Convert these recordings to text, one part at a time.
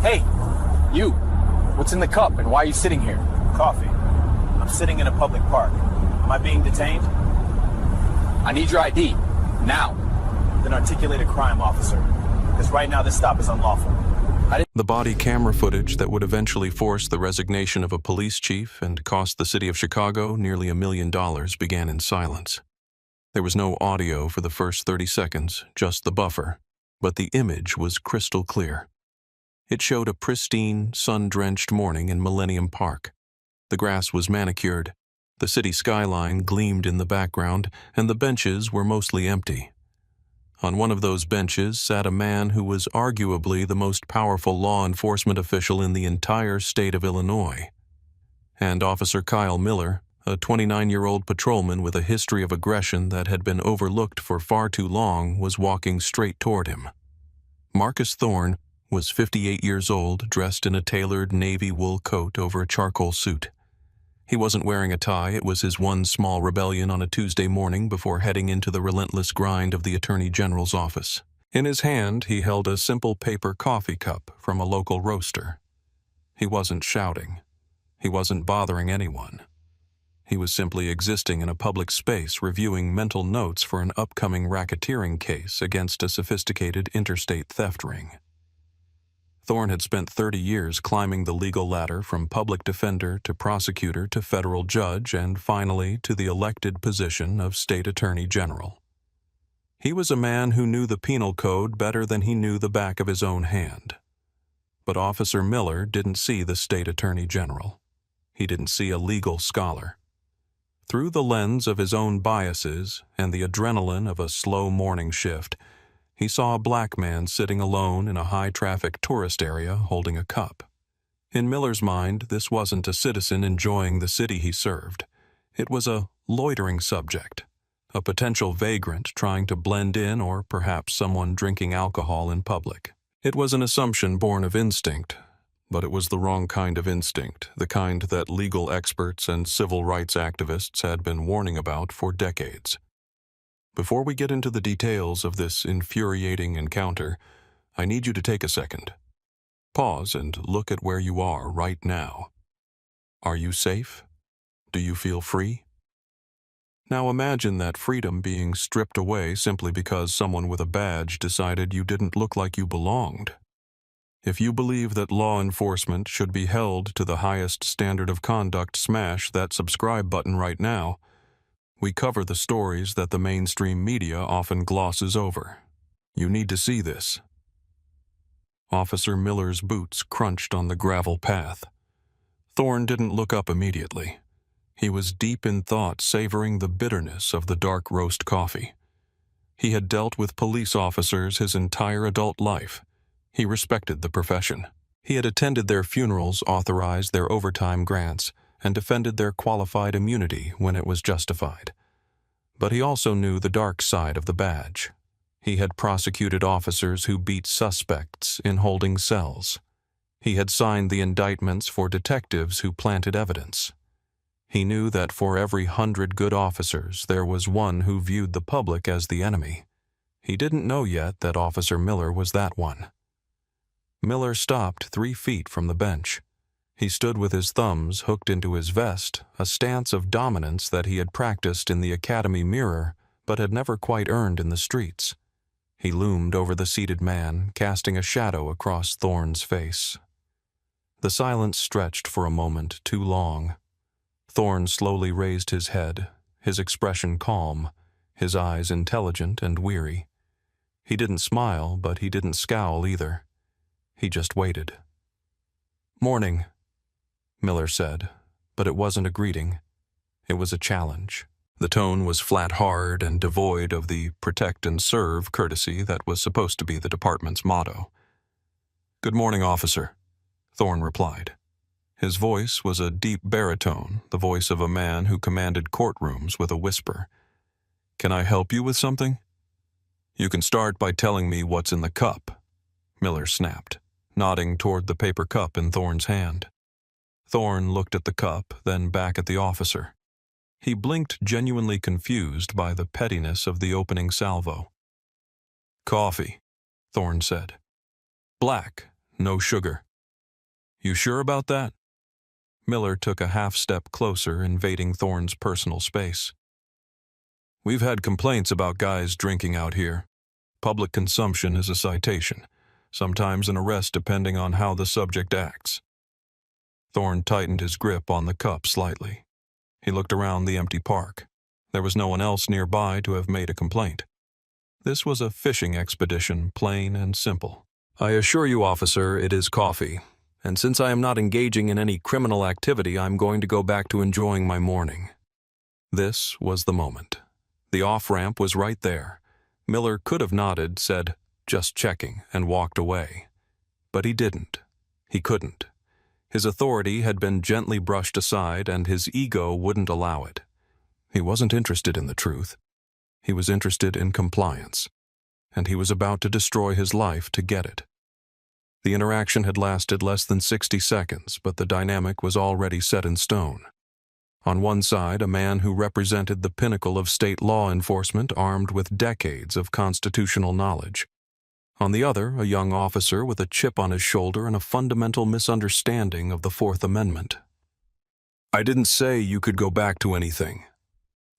Hey, you. What's in the cup and why are you sitting here? Coffee. I'm sitting in a public park. Am I being detained? I need your ID. Now. Then articulate a crime, officer. Because right now this stop is unlawful. The body camera footage that would eventually force the resignation of a police chief and cost the city of Chicago nearly $1 million began in silence. There was no audio for the first 30 seconds, just the buffer, but the image was crystal clear. It showed a pristine, sun-drenched morning in Millennium Park. The grass was manicured, the city skyline gleamed in the background, and the benches were mostly empty. On one of those benches sat a man who was arguably the most powerful law enforcement official in the entire state of Illinois. And Officer Kyle Miller, a 29-year-old patrolman with a history of aggression that had been overlooked for far too long, was walking straight toward him. Marcus Thorne was 58 years old, dressed in a tailored navy wool coat over a charcoal suit. He wasn't wearing a tie. It was his one small rebellion on a Tuesday morning before heading into the relentless grind of the Attorney General's office. In his hand, he held a simple paper coffee cup from a local roaster. He wasn't shouting. He wasn't bothering anyone. He was simply existing in a public space, reviewing mental notes for an upcoming racketeering case against a sophisticated interstate theft ring. Thorne had spent 30 years climbing the legal ladder from public defender to prosecutor to federal judge and finally to the elected position of state attorney general. He was a man who knew the penal code better than he knew the back of his own hand. But Officer Miller didn't see the state attorney general. He didn't see a legal scholar. Through the lens of his own biases and the adrenaline of a slow morning shift, he saw a black man sitting alone in a high-traffic tourist area holding a cup. In Miller's mind, this wasn't a citizen enjoying the city he served. It was a loitering subject, a potential vagrant trying to blend in, or perhaps someone drinking alcohol in public. It was an assumption born of instinct, but it was the wrong kind of instinct, the kind that legal experts and civil rights activists had been warning about for decades. Before we get into the details of this infuriating encounter, I need you to take a second. Pause and look at where you are right now. Are you safe? Do you feel free? Now imagine that freedom being stripped away simply because someone with a badge decided you didn't look like you belonged. If you believe that law enforcement should be held to the highest standard of conduct, smash that subscribe button right now. We cover the stories that the mainstream media often glosses over. You need to see this. Officer Miller's boots crunched on the gravel path. Thorne didn't look up immediately. He was deep in thought, savoring the bitterness of the dark roast coffee. He had dealt with police officers his entire adult life. He respected the profession. He had attended their funerals, authorized their overtime grants, and defended their qualified immunity when it was justified. But he also knew the dark side of the badge. He had prosecuted officers who beat suspects in holding cells. He had signed the indictments for detectives who planted evidence. He knew that for every 100 good officers, there was one who viewed the public as the enemy. He didn't know yet that Officer Miller was that one. Miller stopped 3 feet from the bench. He stood with his thumbs hooked into his vest, a stance of dominance that he had practiced in the academy mirror but had never quite earned in the streets. He loomed over the seated man, casting a shadow across Thorne's face. The silence stretched for a moment too long. Thorne slowly raised his head, his expression calm, his eyes intelligent and weary. He didn't smile, but he didn't scowl either. He just waited. "Morning," Miller said, but it wasn't a greeting. It was a challenge. The tone was flat hard and devoid of the protect and serve courtesy that was supposed to be the department's motto. "Good morning, officer," Thorne replied. His voice was a deep baritone, the voice of a man who commanded courtrooms with a whisper. "Can I help you with something?" "You can start by telling me what's in the cup," Miller snapped, nodding toward the paper cup in Thorne's hand. Thorne looked at the cup, then back at the officer. He blinked, genuinely confused by the pettiness of the opening salvo. "Coffee," Thorne said. "Black, no sugar." You sure about that? Miller took a half-step closer, invading Thorne's personal space. We've had complaints about guys drinking out here. Public consumption is a citation, sometimes an arrest depending on how the subject acts. Thorne tightened his grip on the cup slightly. He looked around the empty park. There was no one else nearby to have made a complaint. This was a fishing expedition, plain and simple. I assure you, officer, it is coffee. And since I am not engaging in any criminal activity, I'm going to go back to enjoying my morning. This was the moment. The off-ramp was right there. Miller could have nodded, said, "Just checking," and walked away. But he didn't. He couldn't. His authority had been gently brushed aside, and his ego wouldn't allow it. He wasn't interested in the truth. He was interested in compliance, and he was about to destroy his life to get it. The interaction had lasted less than 60 seconds, but the dynamic was already set in stone. On one side, a man who represented the pinnacle of state law enforcement armed with decades of constitutional knowledge. On the other, a young officer with a chip on his shoulder and a fundamental misunderstanding of the Fourth Amendment. I didn't say you could go back to anything,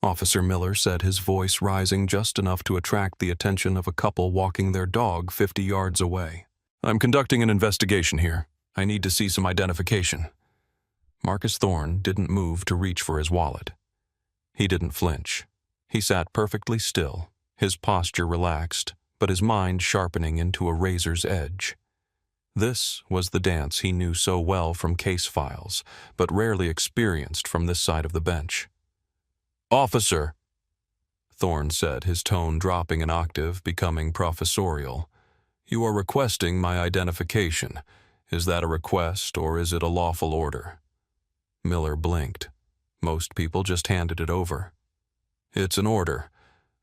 Officer Miller said, his voice rising just enough to attract the attention of a couple walking their dog 50 yards away. I'm conducting an investigation here. I need to see some identification. Marcus Thorne didn't move to reach for his wallet. He didn't flinch. He sat perfectly still, his posture relaxed, but his mind sharpening into a razor's edge. This was the dance he knew so well from case files, but rarely experienced from this side of the bench. Officer, Thorne said, his tone dropping an octave, becoming professorial. You are requesting my identification. Is that a request, or is it a lawful order? Miller blinked. Most people just handed it over. It's an order.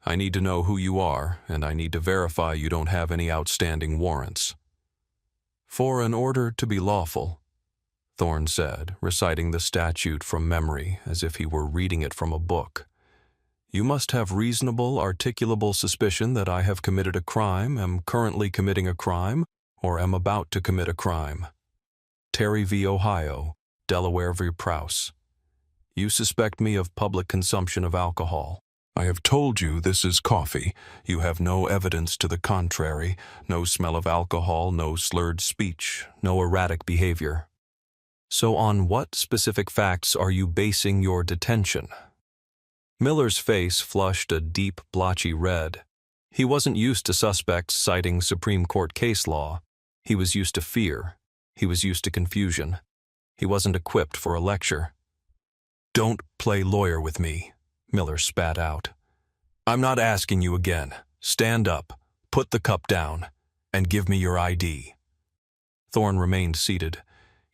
I need to know who you are, and I need to verify you don't have any outstanding warrants. For an order to be lawful, Thorne said, reciting the statute from memory as if he were reading it from a book. You must have reasonable, articulable suspicion that I have committed a crime, am currently committing a crime, or am about to commit a crime. Terry v. Ohio, Delaware v. Prouse. You suspect me of public consumption of alcohol. I have told you this is coffee. You have no evidence to the contrary, no smell of alcohol, no slurred speech, no erratic behavior. So on what specific facts are you basing your detention? Miller's face flushed a deep, blotchy red. He wasn't used to suspects citing Supreme Court case law. He was used to fear. He was used to confusion. He wasn't equipped for a lecture. Don't play lawyer with me, Miller spat out. I'm not asking you again. Stand up, put the cup down, and give me your ID. Thorne remained seated.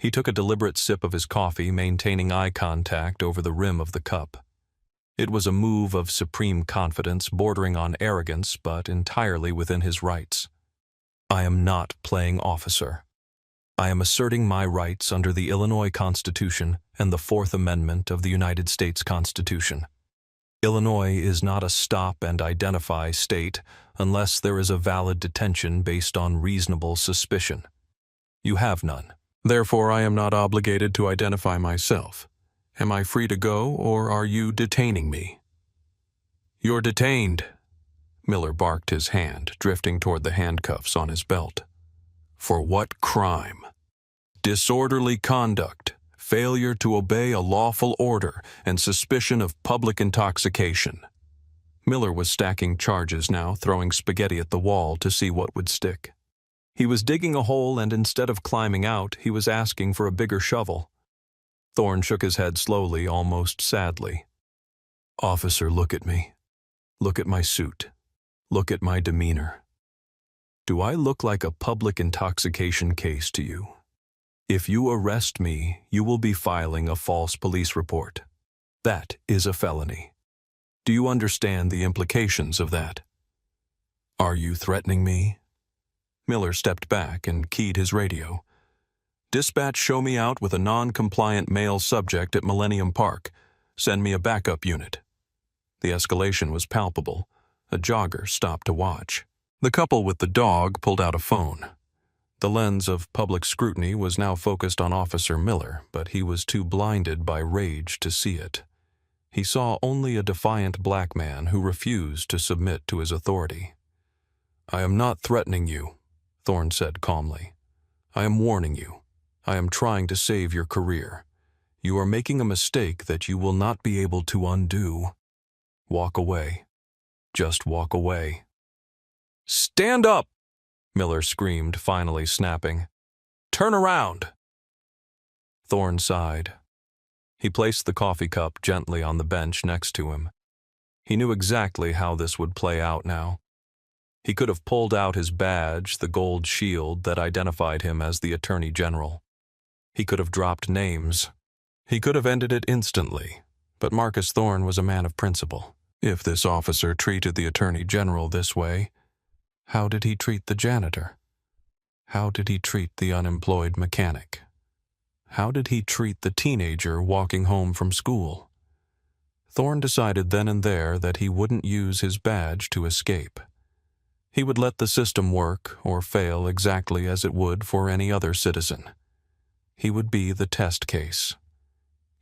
He took a deliberate sip of his coffee, maintaining eye contact over the rim of the cup. It was a move of supreme confidence, bordering on arrogance, but entirely within his rights. I am not playing officer. I am asserting my rights under the Illinois Constitution and the Fourth Amendment of the United States Constitution. Illinois is not a stop and identify state unless there is a valid detention based on reasonable suspicion. You have none. Therefore, I am not obligated to identify myself. Am I free to go, or are you detaining me? You're detained. Miller barked his hand, drifting toward the handcuffs on his belt. For what crime? Disorderly conduct, failure to obey a lawful order, and suspicion of public intoxication. Miller was stacking charges now, throwing spaghetti at the wall to see what would stick. He was digging a hole, and instead of climbing out, he was asking for a bigger shovel. Thorne shook his head slowly, almost sadly. Officer, look at me. Look at my suit. Look at my demeanor. Do I look like a public intoxication case to you? If you arrest me, you will be filing a false police report. That is a felony. Do you understand the implications of that? Are you threatening me? Miller stepped back and keyed his radio. Dispatch, show me out with a non-compliant male subject at Millennium Park. Send me a backup unit. The escalation was palpable. A jogger stopped to watch. The couple with the dog pulled out a phone. The lens of public scrutiny was now focused on Officer Miller, but he was too blinded by rage to see it. He saw only a defiant black man who refused to submit to his authority. "I am not threatening you," Thorne said calmly. "I am warning you. I am trying to save your career. You are making a mistake that you will not be able to undo. Walk away. Just walk away." "Stand up!" Miller screamed, finally snapping. "Turn around!" Thorne sighed. He placed the coffee cup gently on the bench next to him. He knew exactly how this would play out now. He could have pulled out his badge, the gold shield that identified him as the Attorney General. He could have dropped names. He could have ended it instantly, but Marcus Thorne was a man of principle. If this officer treated the Attorney General this way, how did he treat the janitor? How did he treat the unemployed mechanic? How did he treat the teenager walking home from school? Thorne decided then and there that he wouldn't use his badge to escape. He would let the system work or fail exactly as it would for any other citizen. He would be the test case.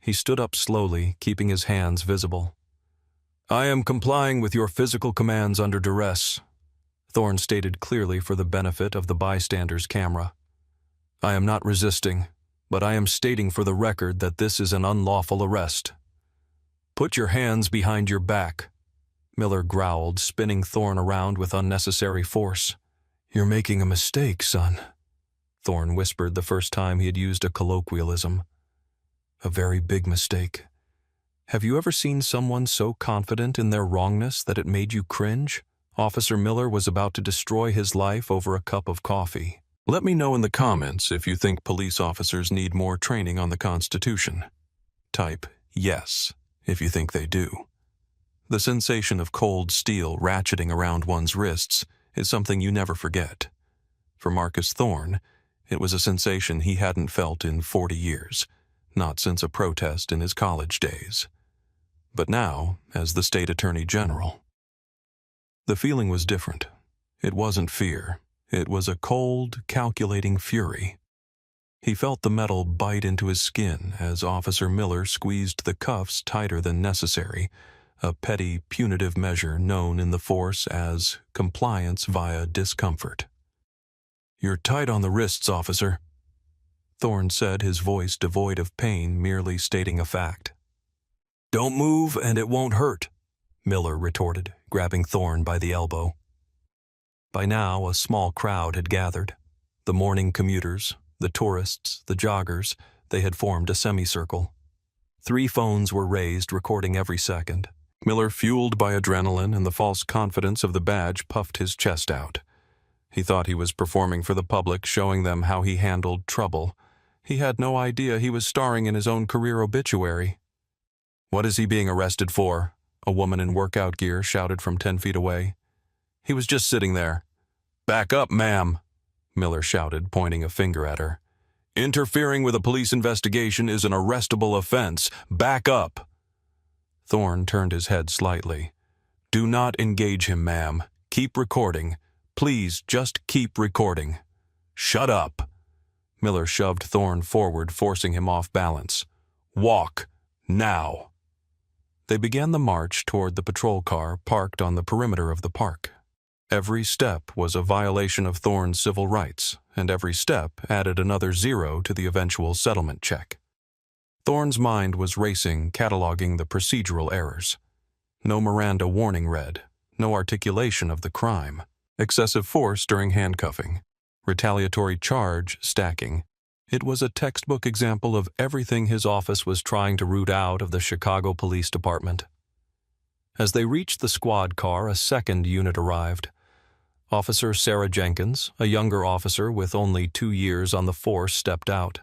He stood up slowly, keeping his hands visible. "I am complying with your physical commands under duress," Thorne stated clearly for the benefit of the bystander's camera. "I am not resisting, but I am stating for the record that this is an unlawful arrest." "Put your hands behind your back," Miller growled, spinning Thorne around with unnecessary force. "You're making a mistake, son," Thorne whispered the first time he had used a colloquialism. "A very big mistake. Have you ever seen someone so confident in their wrongness that it made you cringe?" Officer Miller was about to destroy his life over a cup of coffee. Let me know in the comments if you think police officers need more training on the Constitution. Type yes if you think they do. The sensation of cold steel ratcheting around one's wrists is something you never forget. For Marcus Thorne, it was a sensation he hadn't felt in 40 years, not since a protest in his college days. But now, as the state attorney general, the feeling was different. It wasn't fear. It was a cold, calculating fury. He felt the metal bite into his skin as Officer Miller squeezed the cuffs tighter than necessary, a petty, punitive measure known in the force as compliance via discomfort. "You're tight on the wrists, officer," Thorne said, his voice devoid of pain, merely stating a fact. "Don't move and it won't hurt," Miller retorted, grabbing Thorne by the elbow. By now, a small crowd had gathered. The morning commuters, the tourists, the joggers, they had formed a semicircle. 3 phones were raised, recording every second. Miller, fueled by adrenaline and the false confidence of the badge, puffed his chest out. He thought he was performing for the public, showing them how he handled trouble. He had no idea he was starring in his own career obituary. "What is he being arrested for?" a woman in workout gear shouted from 10 feet away. "He was just sitting there." "Back up, ma'am," Miller shouted, pointing a finger at her. "Interfering with a police investigation is an arrestable offense. Back up." Thorne turned his head slightly. "Do not engage him, ma'am. Keep recording. Please, just keep recording." "Shut up." Miller shoved Thorne forward, forcing him off balance. "Walk. Now." They began the march toward the patrol car parked on the perimeter of the park. Every step was a violation of Thorne's civil rights, and every step added another 0 to the eventual settlement check. Thorne's mind was racing, cataloging the procedural errors. No Miranda warning read, no articulation of the crime, excessive force during handcuffing, retaliatory charge stacking. It was a textbook example of everything his office was trying to root out of the Chicago Police Department. As they reached the squad car, a second unit arrived. Officer Sarah Jenkins, a younger officer with only 2 years on the force, stepped out.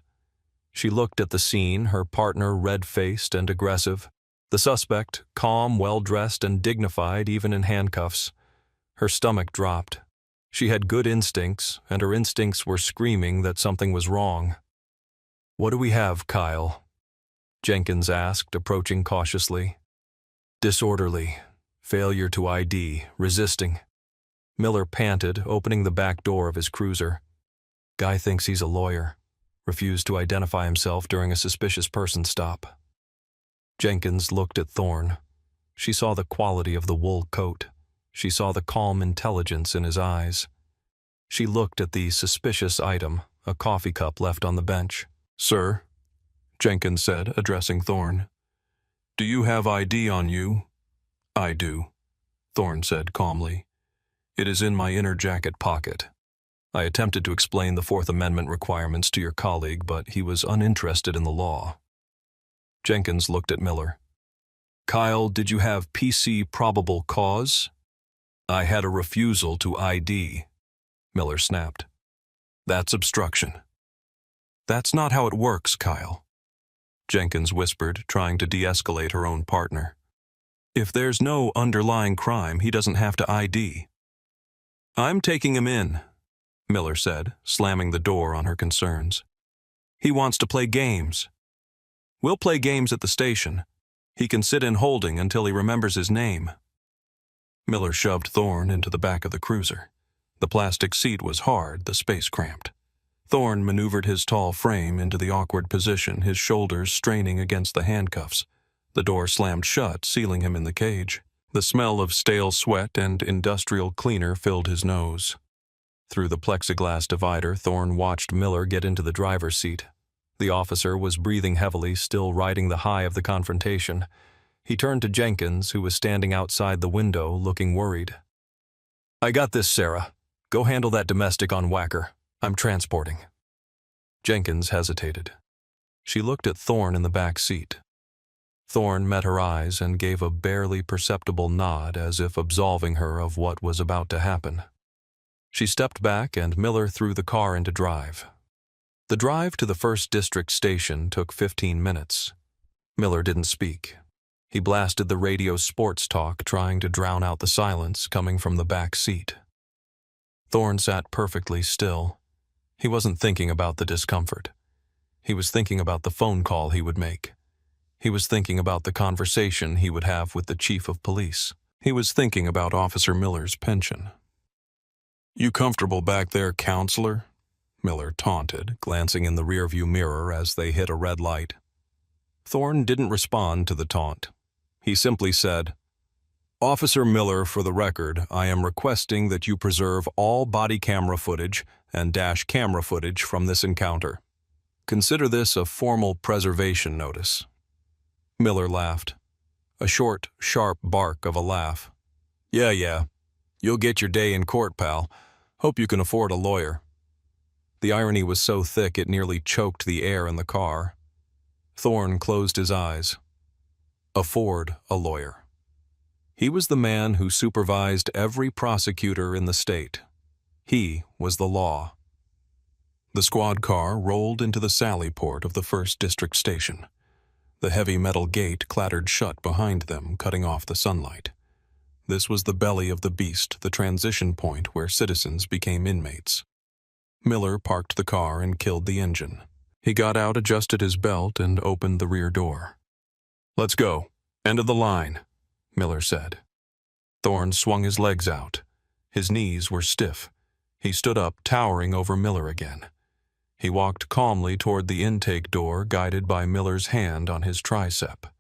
She looked at the scene, her partner red-faced and aggressive. The suspect, calm, well-dressed, and dignified even in handcuffs. Her stomach dropped. She had good instincts, and her instincts were screaming that something was wrong. "What do we have, Kyle?" Jenkins asked, approaching cautiously. "Disorderly. Failure to ID. Resisting." Miller panted, opening the back door of his cruiser. Guy thinks he's a lawyer. Refused to identify himself during a suspicious person stop. Jenkins looked at Thorne. She saw the quality of the wool coat. She saw the calm intelligence in his eyes. She looked at the suspicious item, a coffee cup left on the bench. "Sir," Jenkins said, addressing Thorne, "do you have ID on you?" "I do," Thorne said calmly. "It is in my inner jacket pocket." I attempted to explain the Fourth Amendment requirements to your colleague, but he was uninterested in the law. Jenkins looked at Miller. "Kyle, did you have PC probable cause?" "I had a refusal to ID," Miller snapped. "That's obstruction." "That's not how it works, Kyle," Jenkins whispered, trying to de-escalate her own partner. "If there's no underlying crime, he doesn't have to ID." "I'm taking him in," Miller said, slamming the door on her concerns. "He wants to play games. We'll play games at the station. He can sit in holding until he remembers his name." Miller shoved Thorne into the back of the cruiser. The plastic seat was hard, the space cramped. Thorne maneuvered his tall frame into the awkward position, his shoulders straining against the handcuffs. The door slammed shut, sealing him in the cage. The smell of stale sweat and industrial cleaner filled his nose. Through the plexiglass divider, Thorne watched Miller get into the driver's seat. The officer was breathing heavily, still riding the high of the confrontation. He turned to Jenkins, who was standing outside the window, looking worried. "I got this, Sarah. Go handle that domestic on Whacker. I'm transporting." Jenkins hesitated. She looked at Thorne in the back seat. Thorne met her eyes and gave a barely perceptible nod as if absolving her of what was about to happen. She stepped back and Miller threw the car into drive. The drive to the 1st District station took 15 minutes. Miller didn't speak. He blasted the radio sports talk, trying to drown out the silence coming from the back seat. Thorne sat perfectly still. He wasn't thinking about the discomfort. He was thinking about the phone call he would make. He was thinking about the conversation he would have with the chief of police. He was thinking about Officer Miller's pension. "You comfortable back there, counselor?" Miller taunted, glancing in the rearview mirror as they hit a red light. Thorne didn't respond to the taunt. He simply said, "Officer Miller, for the record, I am requesting that you preserve all body camera footage and dash camera footage from this encounter. Consider this a formal preservation notice." Miller laughed. A short, sharp bark of a laugh. Yeah. You'll get your day in court, pal. Hope you can afford a lawyer." The irony was so thick it nearly choked the air in the car. Thorne closed his eyes. Afford a lawyer. He was the man who supervised every prosecutor in the state. He was the law. The squad car rolled into the sally port of the 1st District station. The heavy metal gate clattered shut behind them, cutting off the sunlight. This was the belly of the beast, the transition point where citizens became inmates. Miller parked the car and killed the engine. He got out, adjusted his belt, and opened the rear door. "Let's go. End of the line," Miller said. Thorne swung his legs out. His knees were stiff. He stood up, towering over Miller again. He walked calmly toward the intake door, guided by Miller's hand on his tricep.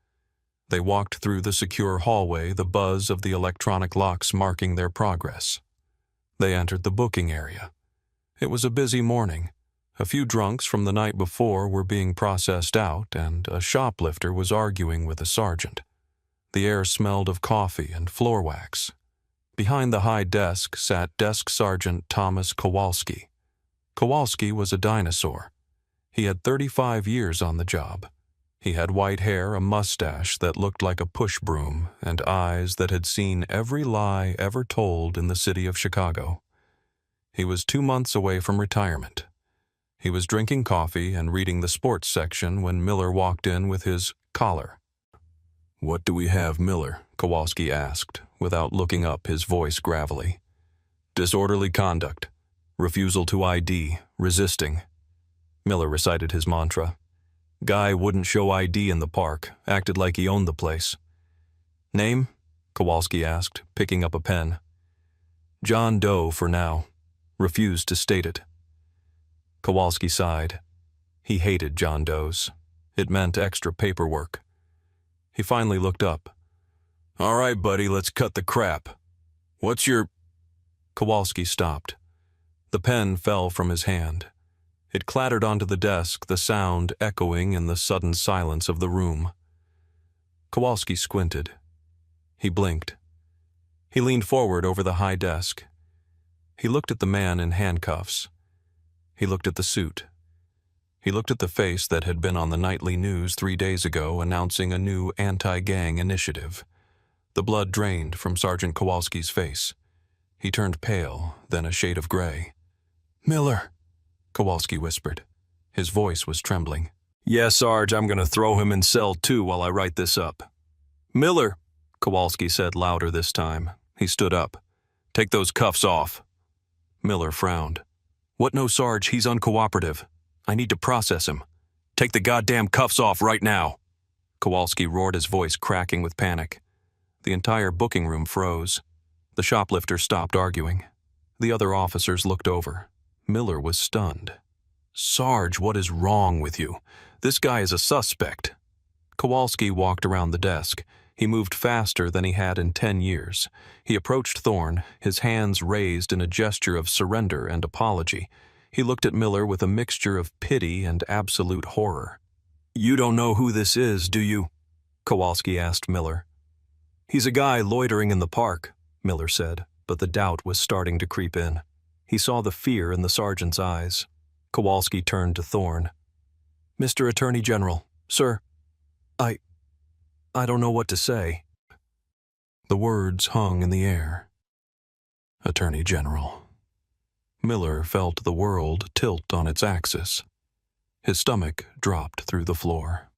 They walked through the secure hallway, the buzz of the electronic locks marking their progress. They entered the booking area. It was a busy morning. A few drunks from the night before were being processed out, and a shoplifter was arguing with a sergeant. The air smelled of coffee and floor wax. Behind the high desk sat Desk Sergeant Thomas Kowalski. Kowalski was a dinosaur. He had 35 years on the job. He had white hair, a mustache that looked like a push broom, and eyes that had seen every lie ever told in the city of Chicago. He was 2 months away from retirement. He was drinking coffee and reading the sports section when Miller walked in with his collar. "What do we have, Miller?" Kowalski asked, without looking up, his voice gravelly. "Disorderly conduct. Refusal to ID. Resisting." Miller recited his mantra. "Guy wouldn't show ID in the park, acted like he owned the place." "Name?" Kowalski asked, picking up a pen. "John Doe for now. Refused to state it." Kowalski sighed. He hated John Doe's. It meant extra paperwork. He finally looked up. "All right, buddy, let's cut the crap. What's your—" Kowalski stopped. The pen fell from his hand. It clattered onto the desk, the sound echoing in the sudden silence of the room. Kowalski squinted. He blinked. He leaned forward over the high desk. He looked at the man in handcuffs. He looked at the suit. He looked at the face that had been on the nightly news 3 days ago announcing a new anti-gang initiative. The blood drained from Sergeant Kowalski's face. He turned pale, then a shade of gray. "Miller," Kowalski whispered. His voice was trembling. "Yes, Sarge, I'm going to throw him in cell 2 while I write this up." "Miller," Kowalski said louder this time. He stood up. "Take those cuffs off." Miller frowned. "What no, Sarge? He's uncooperative. I need to process him. Take the goddamn cuffs off right now." Kowalski roared, his voice cracking with panic. The entire booking room froze. The shoplifter stopped arguing. The other officers looked over. Miller was stunned. "Sarge, what is wrong with you? This guy is a suspect." Kowalski walked around the desk. He moved faster than he had in 10 years. He approached Thorne, his hands raised in a gesture of surrender and apology. He looked at Miller with a mixture of pity and absolute horror. "You don't know who this is, do you?" Kowalski asked Miller. "He's a guy loitering in the park," Miller said, but the doubt was starting to creep in. He saw the fear in the sergeant's eyes. Kowalski turned to Thorne. "Mr. Attorney General, sir, I don't know what to say." The words hung in the air. Attorney General. Miller felt the world tilt on its axis. His stomach dropped through the floor.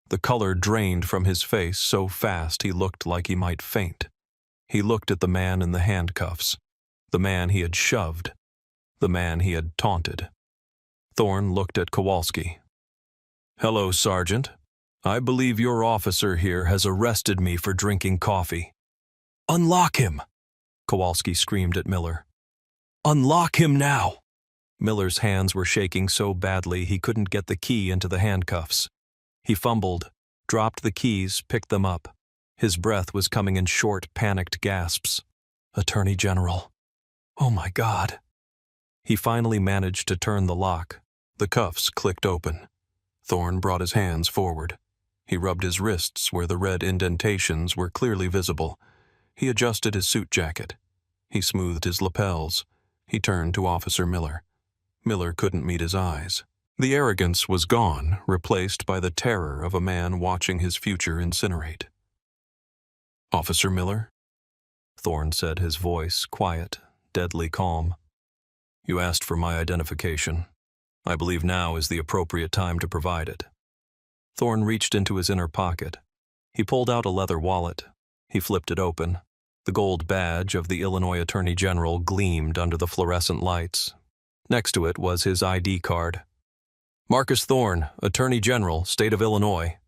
The color drained from his face so fast he looked like he might faint. He looked at the man in the handcuffs, the man he had shoved, the man he had taunted. Thorne looked at Kowalski. "Hello, Sergeant. I believe your officer here has arrested me for drinking coffee." "Unlock him!" Kowalski screamed at Miller. "Unlock him now!" Miller's hands were shaking so badly he couldn't get the key into the handcuffs. He fumbled, dropped the keys, picked them up. His breath was coming in short, panicked gasps. "Attorney General. Oh my God." He finally managed to turn the lock. The cuffs clicked open. Thorne brought his hands forward. He rubbed his wrists where the red indentations were clearly visible. He adjusted his suit jacket. He smoothed his lapels. He turned to Officer Miller. Miller couldn't meet his eyes. The arrogance was gone, replaced by the terror of a man watching his future incinerate. "Officer Miller?" Thorne said, his voice quiet, deadly calm. "You asked for my identification. I believe now is the appropriate time to provide it." Thorne reached into his inner pocket. He pulled out a leather wallet. He flipped it open. The gold badge of the Illinois Attorney General gleamed under the fluorescent lights. Next to it was his ID card. "Marcus Thorne, Attorney General, State of Illinois."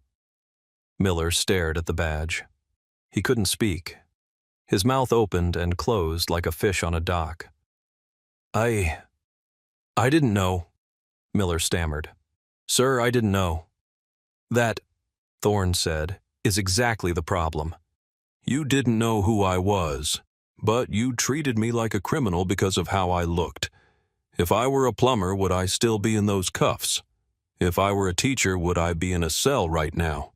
Miller stared at the badge. He couldn't speak. His mouth opened and closed like a fish on a dock. I didn't know," Miller stammered. "Sir, I didn't know." "That," Thorne said, "is exactly the problem. You didn't know who I was, but you treated me like a criminal because of how I looked. If I were a plumber, would I still be in those cuffs? If I were a teacher, would I be in a cell right now?"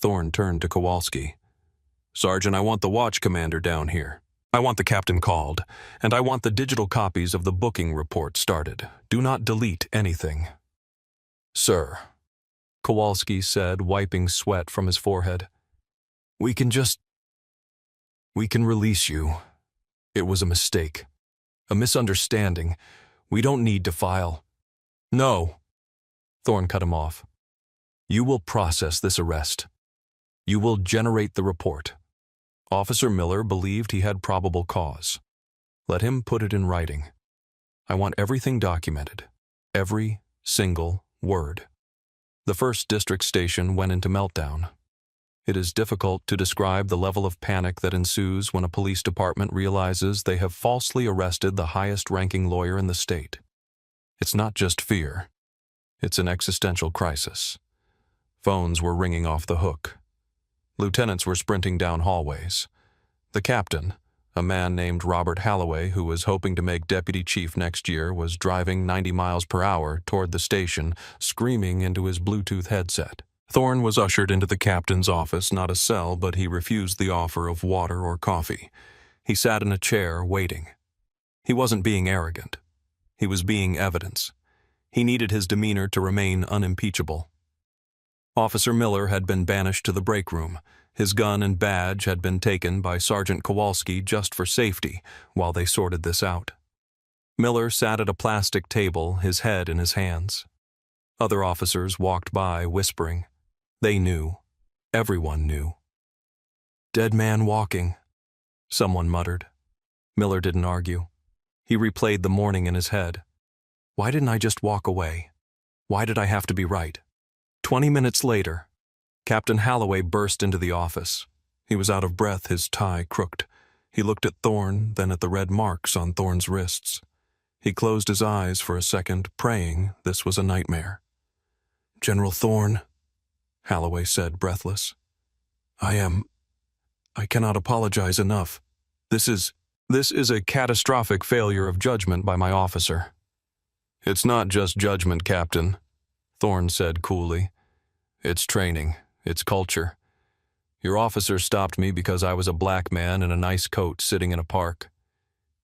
Thorne turned to Kowalski. "Sergeant, I want the watch commander down here. I want the captain called, and I want the digital copies of the booking report started. Do not delete anything." "Sir," Kowalski said, wiping sweat from his forehead. We can release you. It was a mistake. A misunderstanding. We don't need to file." "No." Thorne cut him off. "You will process this arrest. You will generate the report. Officer Miller believed he had probable cause. Let him put it in writing. I want everything documented. Every single word." The 1st District Station went into meltdown. It is difficult to describe the level of panic that ensues when a police department realizes they have falsely arrested the highest-ranking lawyer in the state. It's not just fear. It's an existential crisis. Phones were ringing off the hook. Lieutenants were sprinting down hallways. The captain, a man named Robert Halloway who was hoping to make deputy chief next year, was driving 90 miles per hour toward the station, screaming into his Bluetooth headset. Thorne was ushered into the captain's office, not a cell, but he refused the offer of water or coffee. He sat in a chair, waiting. He wasn't being arrogant. He was being evidence. He needed his demeanor to remain unimpeachable. Officer Miller had been banished to the break room. His gun and badge had been taken by Sergeant Kowalski just for safety while they sorted this out. Miller sat at a plastic table, his head in his hands. Other officers walked by, whispering. They knew. Everyone knew. "Dead man walking," someone muttered. Miller didn't argue. He replayed the morning in his head. Why didn't I just walk away? Why did I have to be right? 20 minutes later, Captain Halloway burst into the office. He was out of breath, his tie crooked. He looked at Thorne, then at the red marks on Thorne's wrists. He closed his eyes for a second, praying this was a nightmare. "General Thorne," Halloway said, breathless. I cannot apologize enough. This is a catastrophic failure of judgment by my officer." "It's not just judgment, Captain," Thorne said coolly. "It's training. It's culture. Your officer stopped me because I was a black man in a nice coat sitting in a park.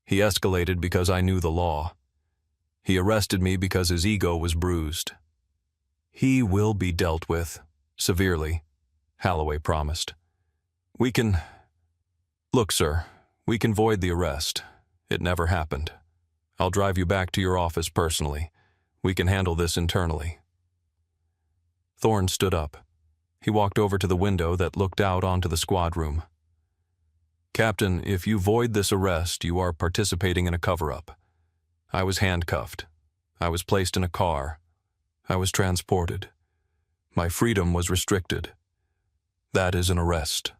He escalated because I knew the law. He arrested me because his ego was bruised. He will be dealt with, severely," Halloway promised. Look, sir, we can void the arrest. It never happened. I'll drive you back to your office personally. We can handle this internally." Thorne stood up. He walked over to the window that looked out onto the squad room. "Captain, if you void this arrest, you are participating in a cover-up. I was handcuffed. I was placed in a car. I was transported. My freedom was restricted. That is an arrest.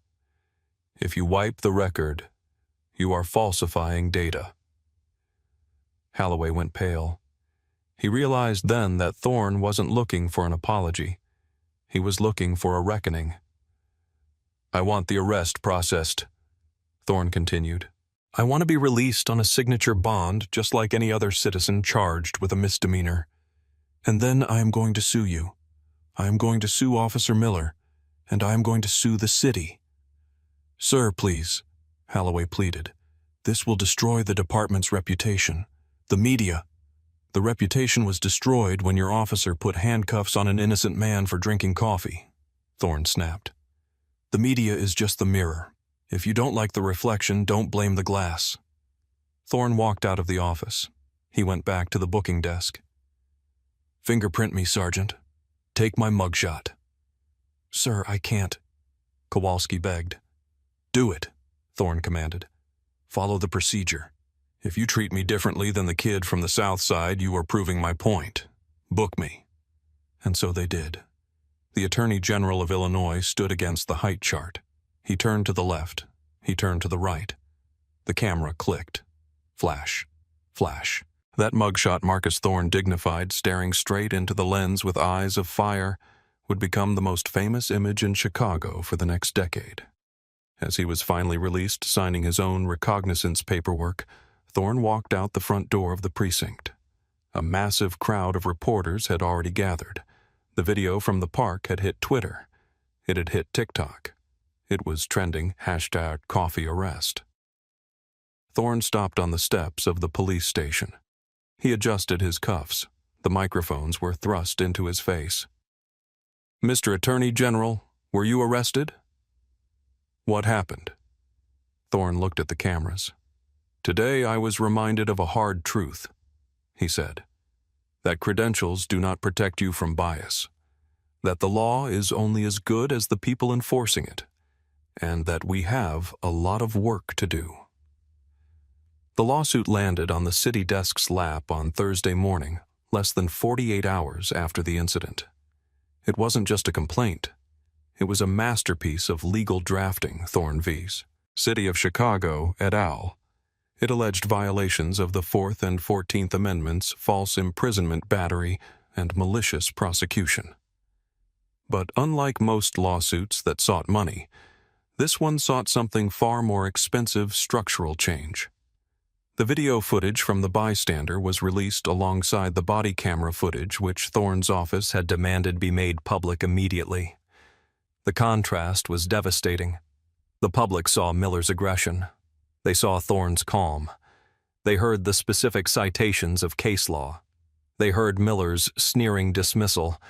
If you wipe the record, you are falsifying data." Halloway went pale. He realized then that Thorne wasn't looking for an apology. He was looking for a reckoning. "I want the arrest processed," Thorne continued. "I want to be released on a signature bond just like any other citizen charged with a misdemeanor. And then I am going to sue you. I am going to sue Officer Miller, and I am going to sue the city." "Sir, please," Halloway pleaded. "This will destroy the department's reputation. The media. The reputation was destroyed when your officer put handcuffs on an innocent man for drinking coffee," Thorne snapped. "The media is just the mirror. If you don't like the reflection, don't blame the glass." Thorne walked out of the office. He went back to the booking desk. "Fingerprint me, Sergeant. Take my mugshot." "Sir, I can't," Kowalski begged. "Do it," Thorne commanded. "Follow the procedure. If you treat me differently than the kid from the South Side, you are proving my point. Book me." And so they did. The Attorney General of Illinois stood against the height chart. He turned to the left. He turned to the right. The camera clicked. Flash. Flash. That mugshot Marcus Thorne dignified, staring straight into the lens with eyes of fire, would become the most famous image in Chicago for the next decade. As he was finally released, signing his own recognizance paperwork, Thorne walked out the front door of the precinct. A massive crowd of reporters had already gathered. The video from the park had hit Twitter. It had hit TikTok. It was trending #coffeearrest. Thorne stopped on the steps of the police station. He adjusted his cuffs. The microphones were thrust into his face. "Mr. Attorney General, were you arrested?" "What happened?" Thorne looked at the cameras. "Today I was reminded of a hard truth," he said. "That credentials do not protect you from bias. That the law is only as good as the people enforcing it. And that we have a lot of work to do." The lawsuit landed on the city desk's lap on Thursday morning, less than 48 hours after the incident. It wasn't just a complaint. It was a masterpiece of legal drafting, Thorne vs. City of Chicago et al. It alleged violations of the Fourth and 14th Amendments, false imprisonment battery, and malicious prosecution. But unlike most lawsuits that sought money, this one sought something far more expensive: structural change. The video footage from the bystander was released alongside the body camera footage which Thorne's office had demanded be made public immediately. The contrast was devastating. The public saw Miller's aggression. They saw Thorne's calm. They heard the specific citations of case law. They heard Miller's sneering dismissal.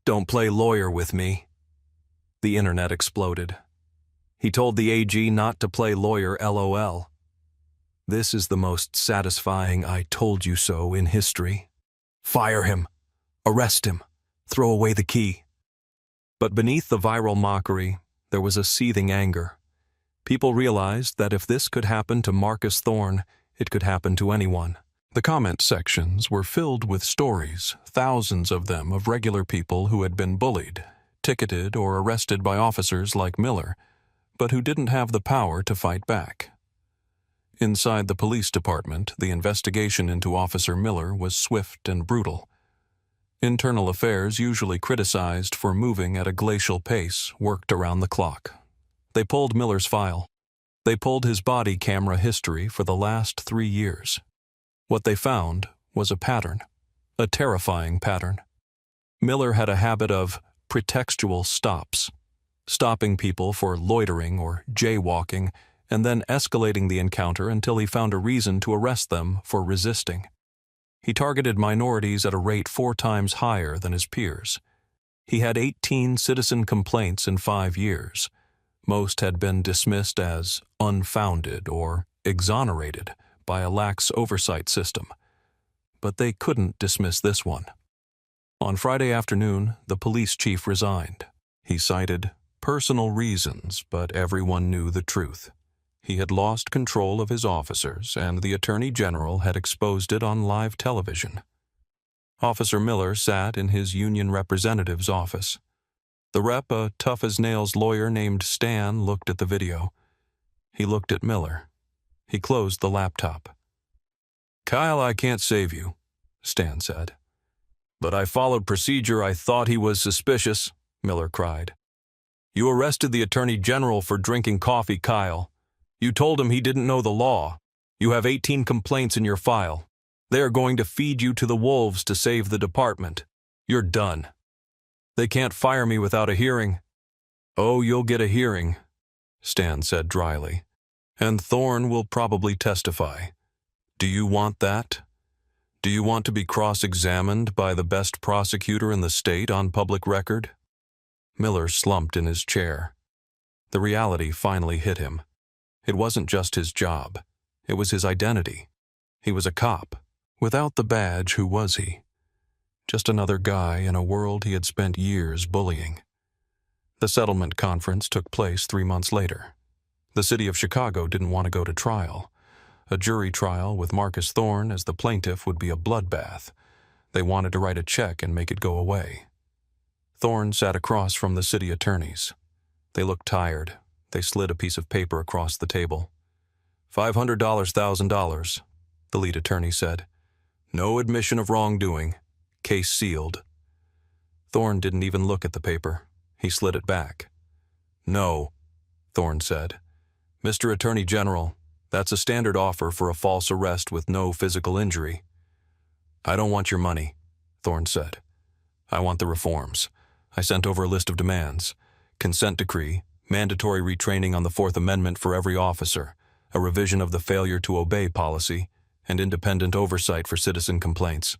"Don't play lawyer with me." The internet exploded. He told the AG not to play lawyer, LOL. This is the most satisfying "I told you so" in history. Fire him. Arrest him. Throw away the key. But beneath the viral mockery, there was a seething anger. People realized that if this could happen to Marcus Thorne, it could happen to anyone. The comment sections were filled with stories, thousands of them, of regular people who had been bullied, ticketed, or arrested by officers like Miller, but who didn't have the power to fight back. Inside the police department, the investigation into Officer Miller was swift and brutal. Internal affairs, usually criticized for moving at a glacial pace, worked around the clock. They pulled Miller's file. They pulled his body camera history for the last 3 years. What they found was a pattern, a terrifying pattern. Miller had a habit of pretextual stops, stopping people for loitering or jaywalking, and then escalating the encounter until he found a reason to arrest them for resisting. He targeted minorities at a rate 4 times higher than his peers. He had 18 citizen complaints in 5 years. Most had been dismissed as unfounded or exonerated by a lax oversight system. But they couldn't dismiss this one. On Friday afternoon, the police chief resigned. He cited personal reasons, but everyone knew the truth. He had lost control of his officers, and the Attorney General had exposed it on live television. Officer Miller sat in his union representative's office. The rep, a tough-as-nails lawyer named Stan, looked at the video. He looked at Miller. He closed the laptop. "Kyle, I can't save you," Stan said. "But I followed procedure. I thought he was suspicious," Miller cried. "You arrested the Attorney General for drinking coffee, Kyle. You told him he didn't know the law. You have 18 complaints in your file. They are going to feed you to the wolves to save the department. You're done. They can't fire me without a hearing." "Oh, you'll get a hearing," Stan said dryly. "And Thorne will probably testify. Do you want that? Do you want to be cross-examined by the best prosecutor in the state on public record?" Miller slumped in his chair. The reality finally hit him. It wasn't just his job. It was his identity. He was a cop. Without the badge, who was he? Just another guy in a world he had spent years bullying. The settlement conference took place 3 months later. The city of Chicago didn't want to go to trial. A jury trial with Marcus Thorne as the plaintiff would be a bloodbath. They wanted to write a check and make it go away. Thorne sat across from the city attorneys. They looked tired. They slid a piece of paper across the table. $500, $1,000, the lead attorney said. "No admission of wrongdoing. Case sealed." Thorne didn't even look at the paper. He slid it back. "No," Thorne said. "Mr. Attorney General, that's a standard offer for a false arrest with no physical injury." "I don't want your money," Thorne said. "I want the reforms. I sent over a list of demands. Consent decree, mandatory retraining on the Fourth Amendment for every officer, a revision of the failure to obey policy, and independent oversight for citizen complaints."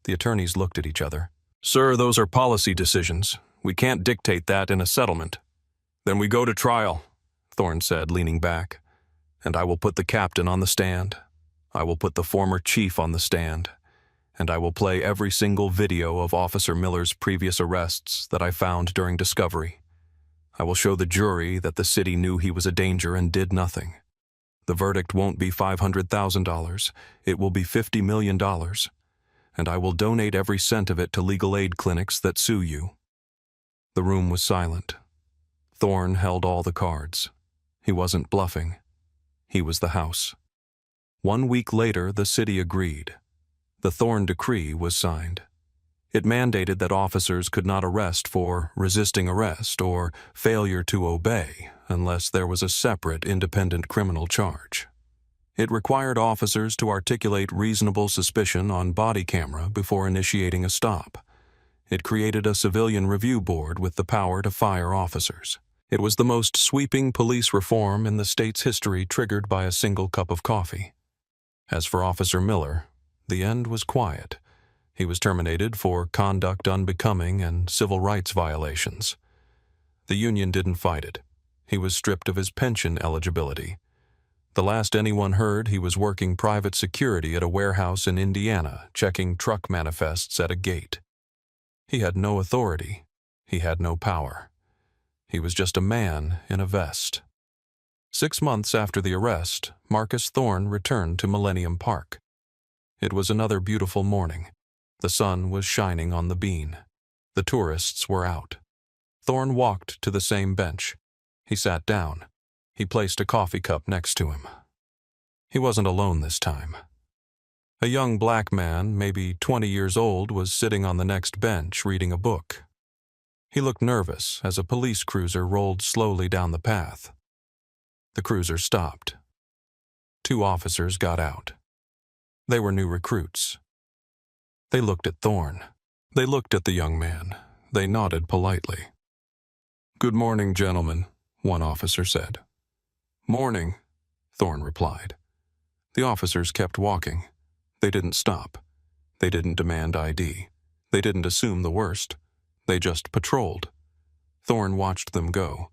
The attorneys looked at each other. "Sir, those are policy decisions. We can't dictate that in a settlement." "Then we go to trial," Thorne said, leaning back. "And I will put the captain on the stand. I will put the former chief on the stand. And I will play every single video of Officer Miller's previous arrests that I found during discovery. I will show the jury that the city knew he was a danger and did nothing. The verdict won't be $500,000. It will be $50 million. And I will donate every cent of it to legal aid clinics that sue you." The room was silent. Thorne held all the cards. He wasn't bluffing. He was the house. 1 week later, the city agreed. The Thorne Decree was signed. It mandated that officers could not arrest for resisting arrest or failure to obey unless there was a separate independent criminal charge. It required officers to articulate reasonable suspicion on body camera before initiating a stop. It created a civilian review board with the power to fire officers. It was the most sweeping police reform in the state's history, triggered by a single cup of coffee. As for Officer Miller, the end was quiet. He was terminated for conduct unbecoming and civil rights violations. The union didn't fight it. He was stripped of his pension eligibility. The last anyone heard, he was working private security at a warehouse in Indiana, checking truck manifests at a gate. He had no authority. He had no power. He was just a man in a vest. 6 months after the arrest, Marcus Thorne returned to Millennium Park. It was another beautiful morning. The sun was shining on the bean. The tourists were out. Thorne walked to the same bench. He sat down. He placed a coffee cup next to him. He wasn't alone this time. A young black man, maybe 20 years old, was sitting on the next bench reading a book. He looked nervous as a police cruiser rolled slowly down the path. The cruiser stopped. 2 officers got out. They were new recruits. They looked at Thorne. They looked at the young man. They nodded politely. "Good morning, gentlemen," one officer said. "Morning," Thorne replied. The officers kept walking. They didn't stop. They didn't demand ID. They didn't assume the worst. They just patrolled. Thorne watched them go.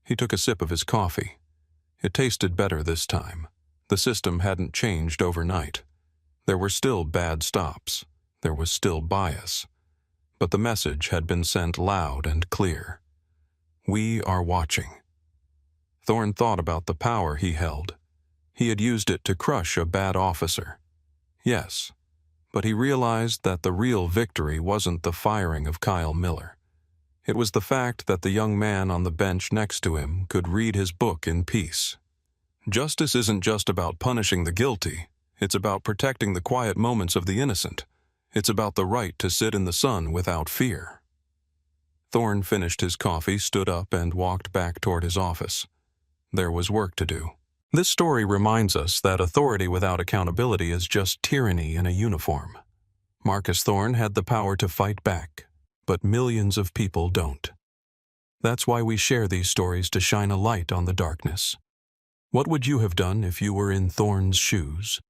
He took a sip of his coffee. It tasted better this time. The system hadn't changed overnight. There were still bad stops. There was still bias. But the message had been sent loud and clear. We are watching. Thorne thought about the power he held. He had used it to crush a bad officer. Yes, but he realized that the real victory wasn't the firing of Kyle Miller. It was the fact that the young man on the bench next to him could read his book in peace. Justice isn't just about punishing the guilty. It's about protecting the quiet moments of the innocent. It's about the right to sit in the sun without fear. Thorne finished his coffee, stood up, and walked back toward his office. There was work to do. This story reminds us that authority without accountability is just tyranny in a uniform. Marcus Thorne had the power to fight back, but millions of people don't. That's why we share these stories, to shine a light on the darkness. What would you have done if you were in Thorne's shoes?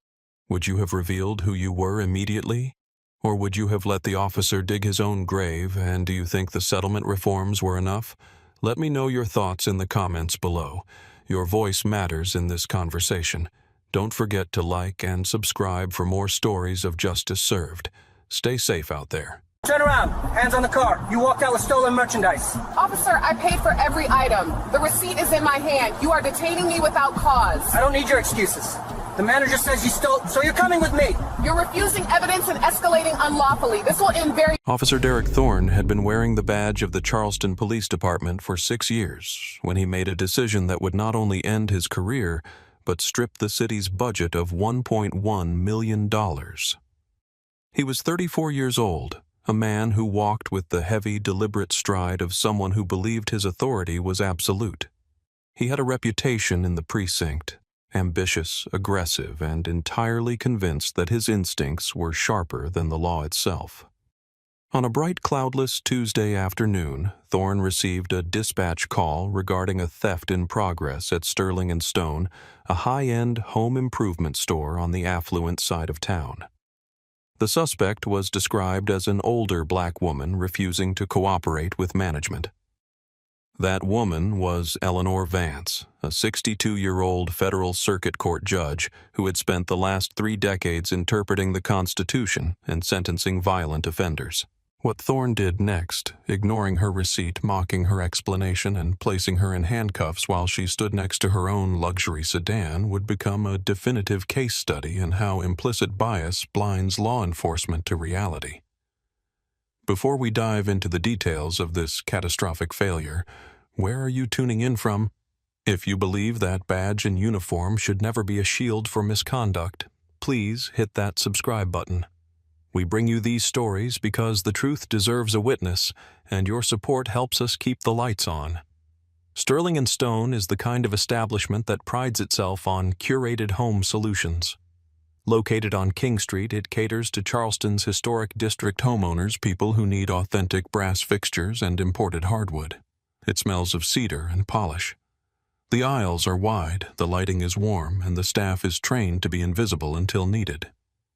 Would you have revealed who you were immediately? Or would you have let the officer dig his own grave, and do you think the settlement reforms were enough? Let me know your thoughts in the comments below. Your voice matters in this conversation. Don't forget to like and subscribe for more stories of justice served. Stay safe out there. Turn around. Hands on the car. You walked out with stolen merchandise. Officer, I paid for every item. The receipt is in my hand. You are detaining me without cause. I don't need your excuses. The manager says you stole, so you're coming with me. You're refusing evidence and escalating unlawfully. This will end very... Officer Derek Thorne had been wearing the badge of the Charleston Police Department for 6 years when he made a decision that would not only end his career, but strip the city's budget of $1.1 million. He was 34 years old, a man who walked with the heavy, deliberate stride of someone who believed his authority was absolute. He had a reputation in the precinct. Ambitious, aggressive, and entirely convinced that his instincts were sharper than the law itself. On a bright, cloudless Tuesday afternoon, Thorne received a dispatch call regarding a theft in progress at Sterling & Stone, a high-end home improvement store on the affluent side of town. The suspect was described as an older black woman refusing to cooperate with management. That woman was Eleanor Vance, a 62-year-old federal circuit court judge who had spent the last 3 decades interpreting the Constitution and sentencing violent offenders. What Thorne did next, ignoring her receipt, mocking her explanation, and placing her in handcuffs while she stood next to her own luxury sedan, would become a definitive case study in how implicit bias blinds law enforcement to reality. Before we dive into the details of this catastrophic failure, where are you tuning in from? If you believe that badge and uniform should never be a shield for misconduct, please hit that subscribe button. We bring you these stories because the truth deserves a witness, and your support helps us keep the lights on. Sterling & Stone is the kind of establishment that prides itself on curated home solutions. Located on King Street, it caters to Charleston's historic district homeowners, people who need authentic brass fixtures and imported hardwood. It smells of cedar and polish. The aisles are wide, the lighting is warm, and the staff is trained to be invisible until needed.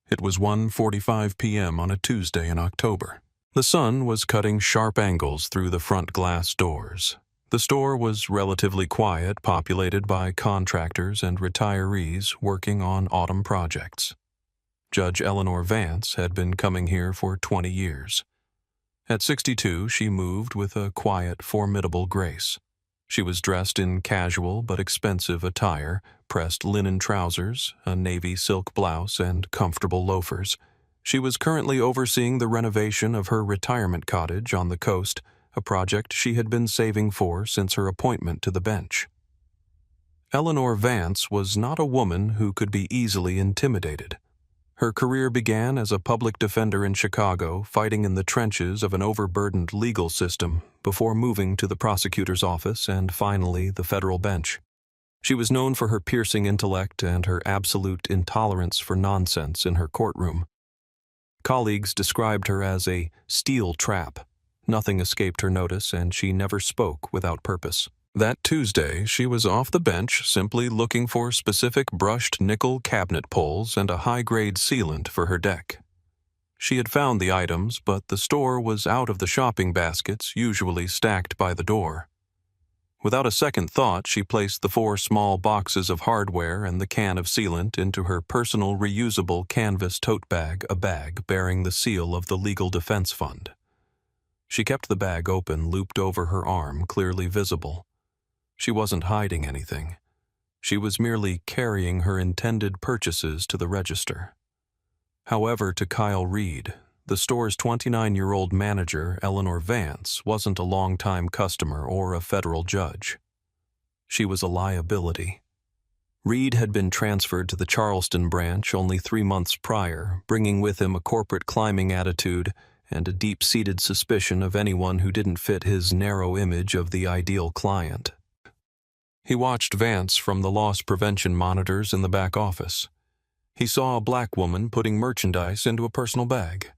It was 1:45 p.m. on a Tuesday in October. The sun was cutting sharp angles through the front glass doors. The store was relatively quiet, populated by contractors and retirees working on autumn projects. Judge Eleanor Vance had been coming here for 20 years. At 62, she moved with a quiet, formidable grace. She was dressed in casual but expensive attire, pressed linen trousers, a navy silk blouse, and comfortable loafers. She was currently overseeing the renovation of her retirement cottage on the coast, a project she had been saving for since her appointment to the bench. Eleanor Vance was not a woman who could be easily intimidated. Her career began as a public defender in Chicago, fighting in the trenches of an overburdened legal system, before moving to the prosecutor's office and finally the federal bench. She was known for her piercing intellect and her absolute intolerance for nonsense in her courtroom. Colleagues described her as a steel trap. Nothing escaped her notice, and she never spoke without purpose. That Tuesday, she was off the bench simply looking for specific brushed nickel cabinet poles and a high-grade sealant for her deck. She had found the items, but the store was out of the shopping baskets usually stacked by the door. Without a second thought, she placed the 4 small boxes of hardware and the can of sealant into her personal reusable canvas tote bag, a bag bearing the seal of the Legal Defense Fund. She kept the bag open, looped over her arm, clearly visible. She wasn't hiding anything. She was merely carrying her intended purchases to the register. However, to Kyle Reed, the store's 29-year-old manager, Eleanor Vance, wasn't a long-time customer or a federal judge. She was a liability. Reed had been transferred to the Charleston branch only 3 months prior, bringing with him a corporate climbing attitude and a deep-seated suspicion of anyone who didn't fit his narrow image of the ideal client. He watched Vance from the loss prevention monitors in the back office. He saw a black woman putting merchandise into a personal bag.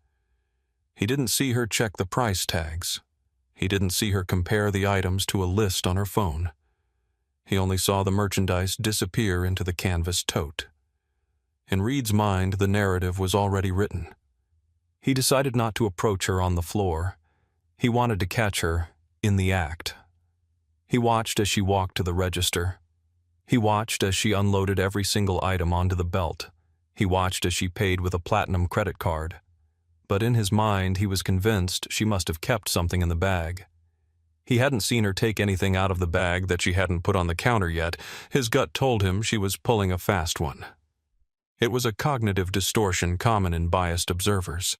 He didn't see her check the price tags. He didn't see her compare the items to a list on her phone. He only saw the merchandise disappear into the canvas tote. In Reed's mind, the narrative was already written. He decided not to approach her on the floor. He wanted to catch her in the act. He watched as she walked to the register. He watched as she unloaded every single item onto the belt. He watched as she paid with a platinum credit card. But in his mind, he was convinced she must have kept something in the bag. He hadn't seen her take anything out of the bag that she hadn't put on the counter yet. His gut told him she was pulling a fast one. It was a cognitive distortion common in biased observers.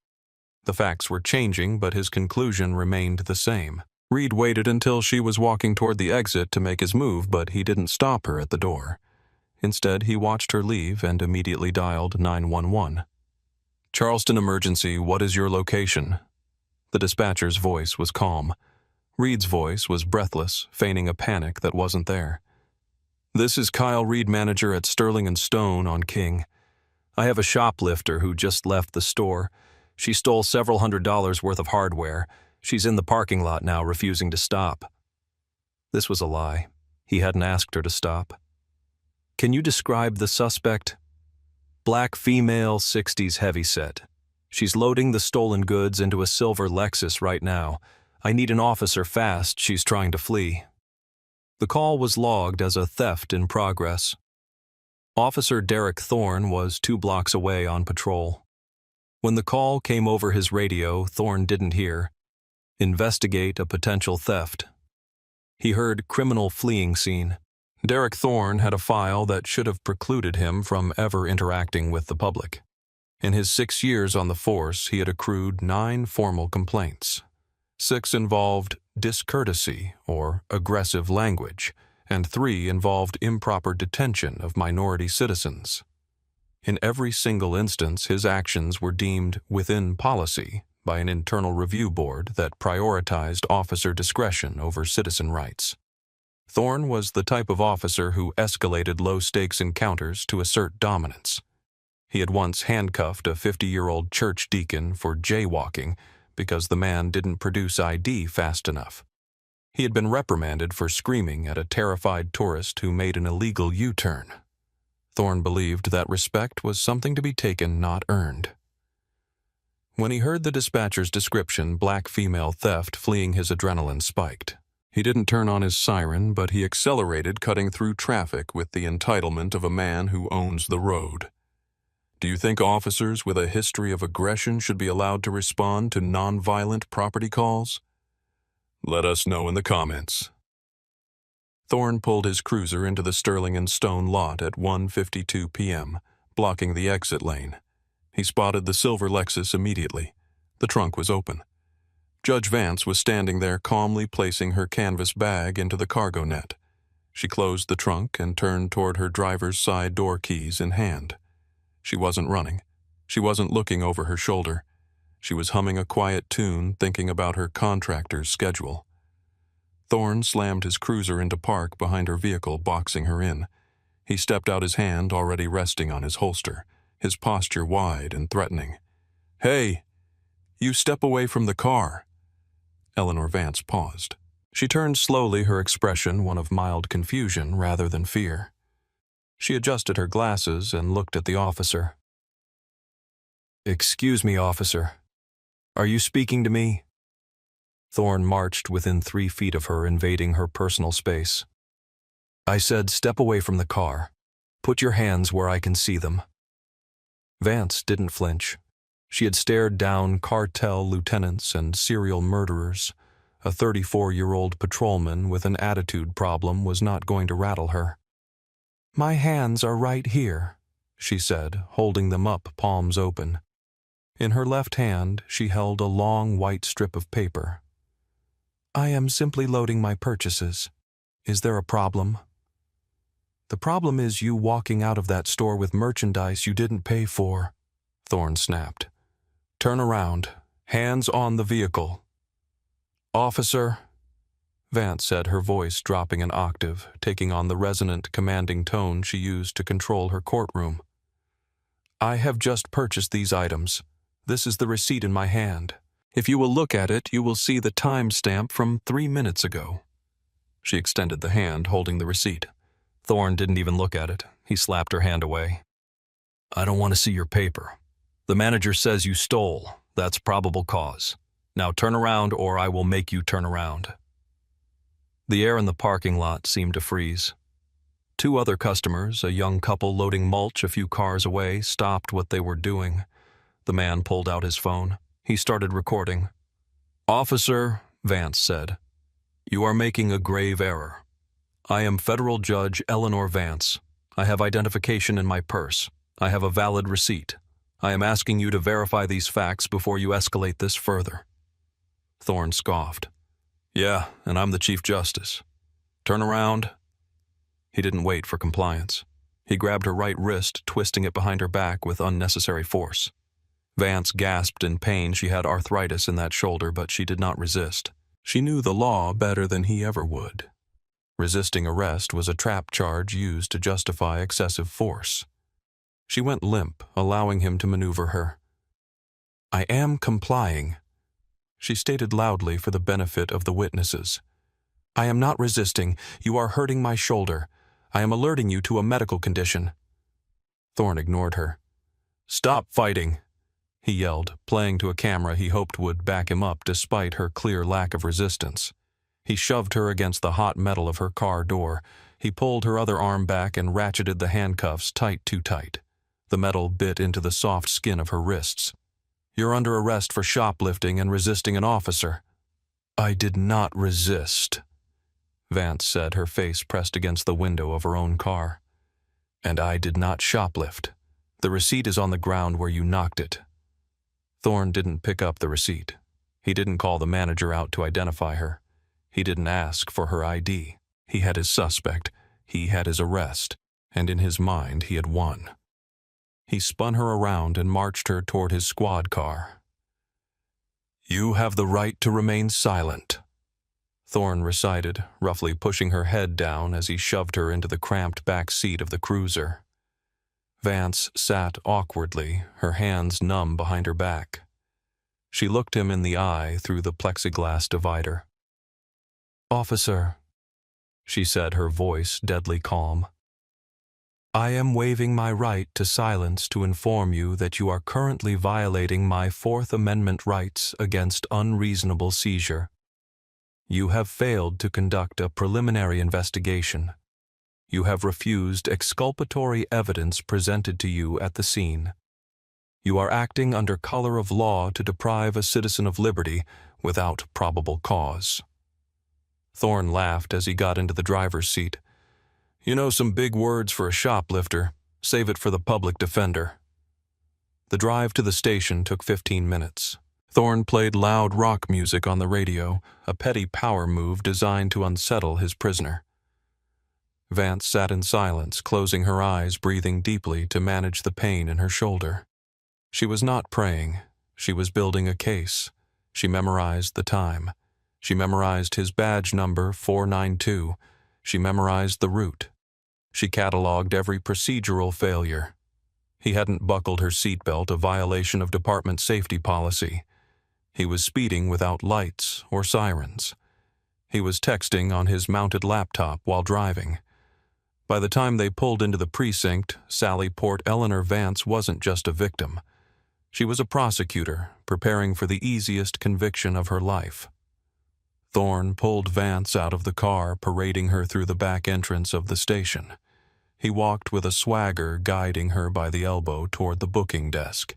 The facts were changing, but his conclusion remained the same. Reed waited until she was walking toward the exit to make his move, but he didn't stop her at the door. Instead, he watched her leave and immediately dialed 911. "Charleston emergency, what is your location?" The dispatcher's voice was calm. Reed's voice was breathless, feigning a panic that wasn't there. "This is Kyle Reed, manager at Sterling & Stone on King. I have a shoplifter who just left the store. She stole several $100s worth of hardware. She's in the parking lot now, refusing to stop." This was a lie. He hadn't asked her to stop. "Can you describe the suspect?" "Black female, 60s heavyset. She's loading the stolen goods into a silver Lexus right now. I need an officer fast. She's trying to flee." The call was logged as a theft in progress. Officer Derek Thorne was 2 blocks away on patrol. When the call came over his radio, Thorne didn't hear. "Investigate a potential theft." He heard criminal fleeing scene. Derek Thorne had a file that should have precluded him from ever interacting with the public. In his 6 years on the force, he had accrued 9 formal complaints. 6 involved discourtesy or aggressive language, and 3 involved improper detention of minority citizens. In every single instance, his actions were deemed within policy by an internal review board that prioritized officer discretion over citizen rights. Thorne was the type of officer who escalated low-stakes encounters to assert dominance. He had once handcuffed a 50-year-old church deacon for jaywalking because the man didn't produce ID fast enough. He had been reprimanded for screaming at a terrified tourist who made an illegal U-turn. Thorne believed that respect was something to be taken, not earned. When he heard the dispatcher's description, black female theft fleeing, his adrenaline spiked. He didn't turn on his siren, but he accelerated, cutting through traffic with the entitlement of a man who owns the road. Do you think officers with a history of aggression should be allowed to respond to non-violent property calls? Let us know in the comments. Thorne pulled his cruiser into the Sterling and Stone lot at 1:52 p.m., blocking the exit lane. He spotted the silver Lexus immediately. The trunk was open. Judge Vance was standing there, calmly placing her canvas bag into the cargo net. She closed the trunk and turned toward her driver's side door, keys in hand. She wasn't running. She wasn't looking over her shoulder. She was humming a quiet tune, thinking about her contractor's schedule. Thorne slammed his cruiser into park behind her vehicle, boxing her in. He stepped out, his hand already resting on his holster, his posture wide and threatening. "Hey, you step away from the car." Eleanor Vance paused. She turned slowly, her expression one of mild confusion rather than fear. She adjusted her glasses and looked at the officer. "Excuse me, officer. Are you speaking to me?" Thorne marched within 3 feet of her, invading her personal space. "I said step away from the car. Put your hands where I can see them." Vance didn't flinch. She had stared down cartel lieutenants and serial murderers. A 34-year-old patrolman with an attitude problem was not going to rattle her. "My hands are right here," she said, holding them up, palms open. In her left hand, she held a long white strip of paper. "I am simply loading my purchases. Is there a problem?" "The problem is you walking out of that store with merchandise you didn't pay for," Thorne snapped. "Turn around. Hands on the vehicle." "Officer," Vance said, her voice dropping an octave, taking on the resonant, commanding tone she used to control her courtroom. "I have just purchased these items. This is the receipt in my hand. If you will look at it, you will see the time stamp from 3 minutes ago." She extended the hand, holding the receipt. Thorne didn't even look at it. He slapped her hand away. "I don't want to see your paper. The manager says you stole. That's probable cause. Now turn around or I will make you turn around." The air in the parking lot seemed to freeze. 2 other customers, a young couple loading mulch a few cars away, stopped what they were doing. The man pulled out his phone. He started recording. "Officer," Vance said, "you are making a grave error. I am Federal Judge Eleanor Vance. I have identification in my purse. I have a valid receipt. I am asking you to verify these facts before you escalate this further." Thorne scoffed. "Yeah, and I'm the Chief Justice. Turn around." He didn't wait for compliance. He grabbed her right wrist, twisting it behind her back with unnecessary force. Vance gasped in pain. She had arthritis in that shoulder, but she did not resist. She knew the law better than he ever would. Resisting arrest was a trap charge used to justify excessive force. She went limp, allowing him to maneuver her. "I am complying," she stated loudly for the benefit of the witnesses. "I am not resisting. You are hurting my shoulder. I am alerting you to a medical condition." Thorne ignored her. "Stop fighting," he yelled, playing to a camera he hoped would back him up despite her clear lack of resistance. He shoved her against the hot metal of her car door. He pulled her other arm back and ratcheted the handcuffs too tight. The metal bit into the soft skin of her wrists. "You're under arrest for shoplifting and resisting an officer." "I did not resist," Vance said, her face pressed against the window of her own car. "And I did not shoplift. The receipt is on the ground where you knocked it." Thorne didn't pick up the receipt. He didn't call the manager out to identify her. He didn't ask for her ID. He had his suspect, he had his arrest, and in his mind he had won. He spun her around and marched her toward his squad car. "You have the right to remain silent," Thorne recited, roughly pushing her head down as he shoved her into the cramped back seat of the cruiser. Vance sat awkwardly, her hands numb behind her back. She looked him in the eye through the plexiglass divider. "Officer," she said, her voice deadly calm, "I am waiving my right to silence to inform you that you are currently violating my Fourth Amendment rights against unreasonable seizure. You have failed to conduct a preliminary investigation. You have refused exculpatory evidence presented to you at the scene. You are acting under color of law to deprive a citizen of liberty without probable cause." Thorne laughed as he got into the driver's seat. "You know, some big words for a shoplifter. Save it for the public defender." The drive to the station took 15 minutes. Thorne played loud rock music on the radio, a petty power move designed to unsettle his prisoner. Vance sat in silence, closing her eyes, breathing deeply to manage the pain in her shoulder. She was not praying. She was building a case. She memorized the time. She memorized his badge number, 492. She memorized the route. She cataloged every procedural failure. He hadn't buckled her seatbelt, a violation of department safety policy. He was speeding without lights or sirens. He was texting on his mounted laptop while driving. By the time they pulled into the precinct, Sally Port Eleanor Vance wasn't just a victim. She was a prosecutor, preparing for the easiest conviction of her life. Thorne pulled Vance out of the car, parading her through the back entrance of the station. He walked with a swagger, guiding her by the elbow toward the booking desk.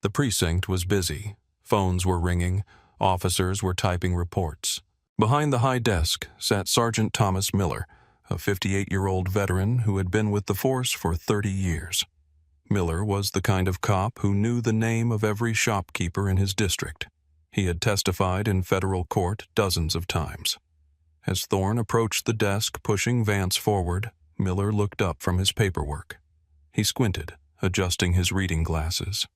The precinct was busy. Phones were ringing. Officers were typing reports. Behind the high desk sat Sergeant Thomas Miller, a 58-year-old veteran who had been with the force for 30 years. Miller was the kind of cop who knew the name of every shopkeeper in his district. He had testified in federal court dozens of times. As Thorne approached the desk, pushing Vance forward, Miller looked up from his paperwork. He squinted, adjusting his reading glasses.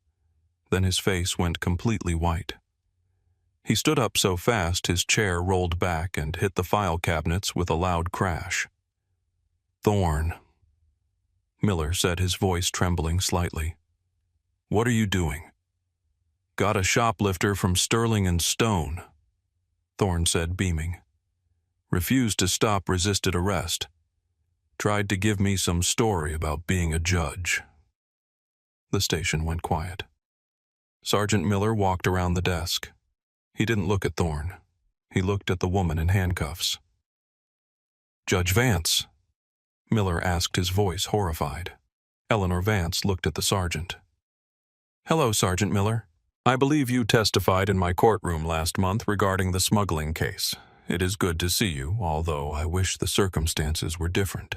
Then his face went completely white. He stood up so fast his chair rolled back and hit the file cabinets with a loud crash. "Thorne," Miller said, his voice trembling slightly. "What are you doing?" "Got a shoplifter from Sterling and Stone," Thorne said, beaming. "Refused to stop, resisted arrest. Tried to give me some story about being a judge." The station went quiet. Sergeant Miller walked around the desk. He didn't look at Thorne. He looked at the woman in handcuffs. "Judge Vance?" Miller asked, his voice horrified. Eleanor Vance looked at the sergeant. "Hello, Sergeant Miller. I believe you testified in my courtroom last month regarding the smuggling case. It is good to see you, although I wish the circumstances were different."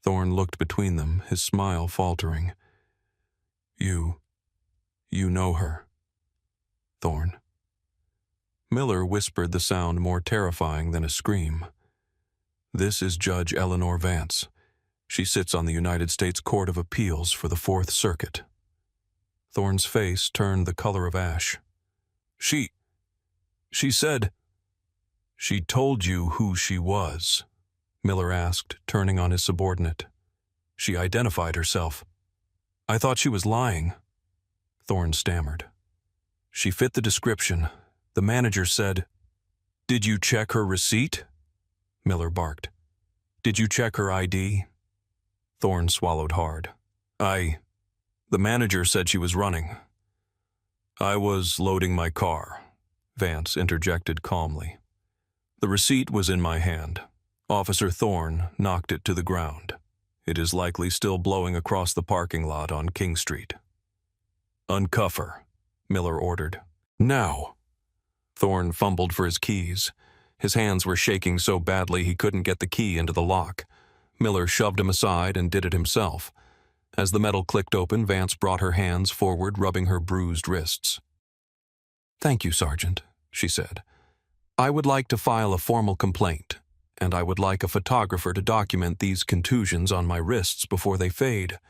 Thorne looked between them, his smile faltering. You know her." "Thorne." Miller whispered the sound more terrifying than a scream. "This is Judge Eleanor Vance. She sits on the United States Court of Appeals for the Fourth Circuit." Thorne's face turned the color of ash. She said..." "She told you who she was?" Miller asked, turning on his subordinate. "She identified herself." "I thought she was lying," Thorne stammered. "She fit the description. The manager said..." "Did you check her receipt?" Miller barked. "Did you check her ID?" Thorne swallowed hard. The manager said she was running." "I was loading my car," Vance interjected calmly. "The receipt was in my hand. Officer Thorne knocked it to the ground. It is likely still blowing across the parking lot on King Street." "Uncuff her," Miller ordered. "Now." Thorne fumbled for his keys. His hands were shaking so badly he couldn't get the key into the lock. Miller shoved him aside and did it himself. As the metal clicked open, Vance brought her hands forward, rubbing her bruised wrists. "Thank you, Sergeant," she said. "I would like to file a formal complaint, and I would like a photographer to document these contusions on my wrists before they fade.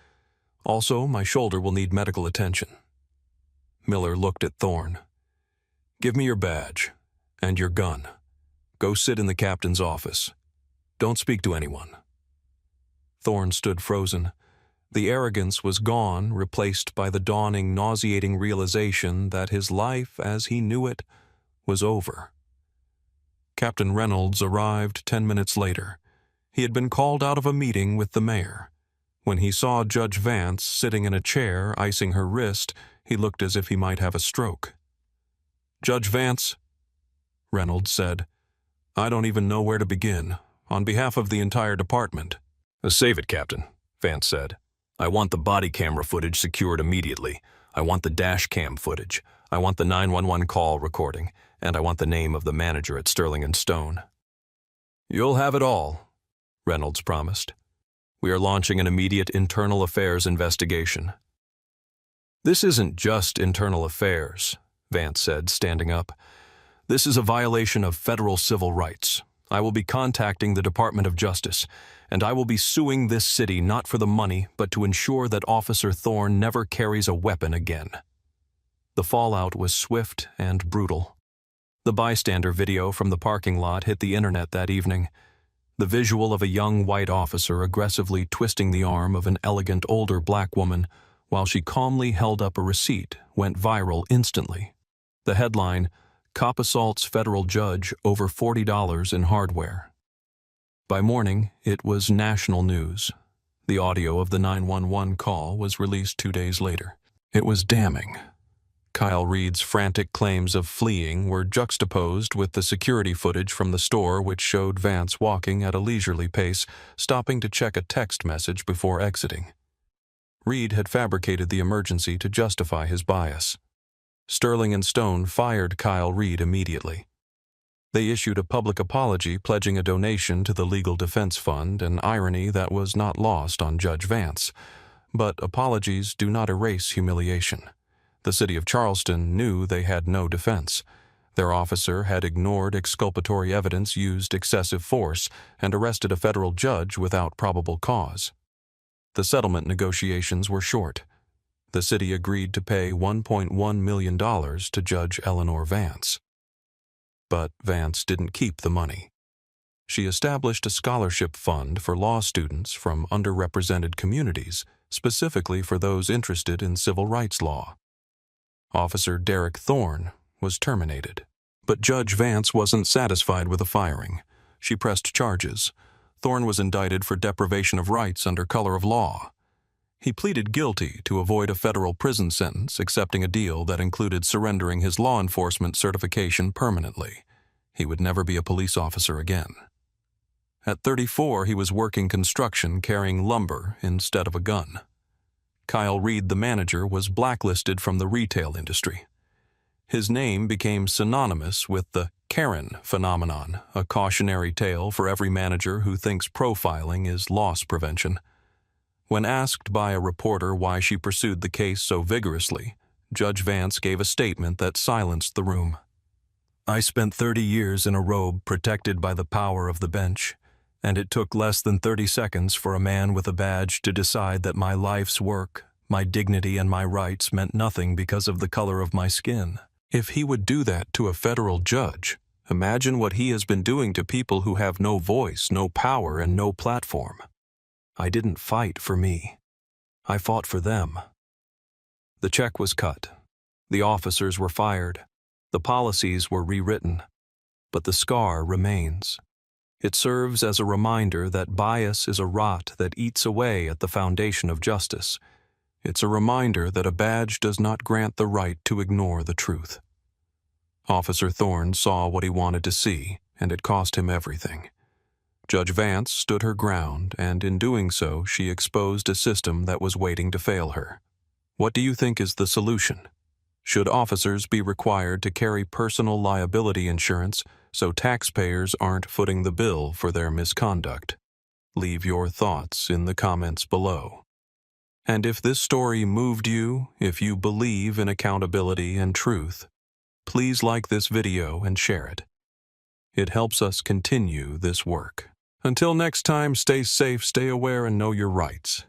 Also, my shoulder will need medical attention." Miller looked at Thorne. "Give me your badge and your gun. Go sit in the captain's office. Don't speak to anyone." Thorne stood frozen. The arrogance was gone, replaced by the dawning, nauseating realization that his life, as he knew it, was over. Captain Reynolds arrived 10 minutes later. He had been called out of a meeting with the mayor. When he saw Judge Vance sitting in a chair, icing her wrist, he looked as if he might have a stroke. "Judge Vance," Reynolds said, "I don't even know where to begin. On behalf of the entire department." "Save it, Captain," Vance said. "I want the body camera footage secured immediately. I want the dash cam footage. I want the 911 call recording, and I want the name of the manager at Sterling & Stone." "You'll have it all," Reynolds promised. "We are launching an immediate internal affairs investigation." "This isn't just internal affairs," Vance said, standing up. "This is a violation of federal civil rights. I will be contacting the Department of Justice, and I will be suing this city not for the money, but to ensure that Officer Thorne never carries a weapon again." The fallout was swift and brutal. The bystander video from the parking lot hit the internet that evening. The visual of a young white officer aggressively twisting the arm of an elegant older black woman while she calmly held up a receipt went viral instantly. The headline, "Cop assaults federal judge over $40 in hardware." By morning, it was national news. The audio of the 911 call was released 2 days later. It was damning. Kyle Reed's frantic claims of fleeing were juxtaposed with the security footage from the store, which showed Vance walking at a leisurely pace, stopping to check a text message before exiting. Reed had fabricated the emergency to justify his bias. Sterling & Stone fired Kyle Reed immediately. They issued a public apology pledging a donation to the Legal Defense Fund, an irony that was not lost on Judge Vance. But apologies do not erase humiliation. The city of Charleston knew they had no defense. Their officer had ignored exculpatory evidence, used excessive force, and arrested a federal judge without probable cause. The settlement negotiations were short. The city agreed to pay $1.1 million to Judge Eleanor Vance. But Vance didn't keep the money. She established a scholarship fund for law students from underrepresented communities, specifically for those interested in civil rights law. Officer Derek Thorne was terminated. But Judge Vance wasn't satisfied with the firing. She pressed charges. Thorne was indicted for deprivation of rights under color of law. He pleaded guilty to avoid a federal prison sentence, accepting a deal that included surrendering his law enforcement certification permanently. He would never be a police officer again. At 34, he was working construction carrying lumber instead of a gun. Kyle Reed, the manager, was blacklisted from the retail industry. His name became synonymous with the Karen phenomenon, a cautionary tale for every manager who thinks profiling is loss prevention. When asked by a reporter why she pursued the case so vigorously, Judge Vance gave a statement that silenced the room. "I spent 30 years in a robe protected by the power of the bench, and it took less than 30 seconds for a man with a badge to decide that my life's work, my dignity, and my rights meant nothing because of the color of my skin. If he would do that to a federal judge, imagine what he has been doing to people who have no voice, no power, and no platform. I didn't fight for me. I fought for them." The check was cut. The officers were fired. The policies were rewritten. But the scar remains. It serves as a reminder that bias is a rot that eats away at the foundation of justice. It's a reminder that a badge does not grant the right to ignore the truth. Officer Thorne saw what he wanted to see, and it cost him everything. Judge Vance stood her ground, and in doing so, she exposed a system that was waiting to fail her. What do you think is the solution? Should officers be required to carry personal liability insurance so taxpayers aren't footing the bill for their misconduct? Leave your thoughts in the comments below. And if this story moved you, if you believe in accountability and truth, please like this video and share it. It helps us continue this work. Until next time, stay safe, stay aware, and know your rights.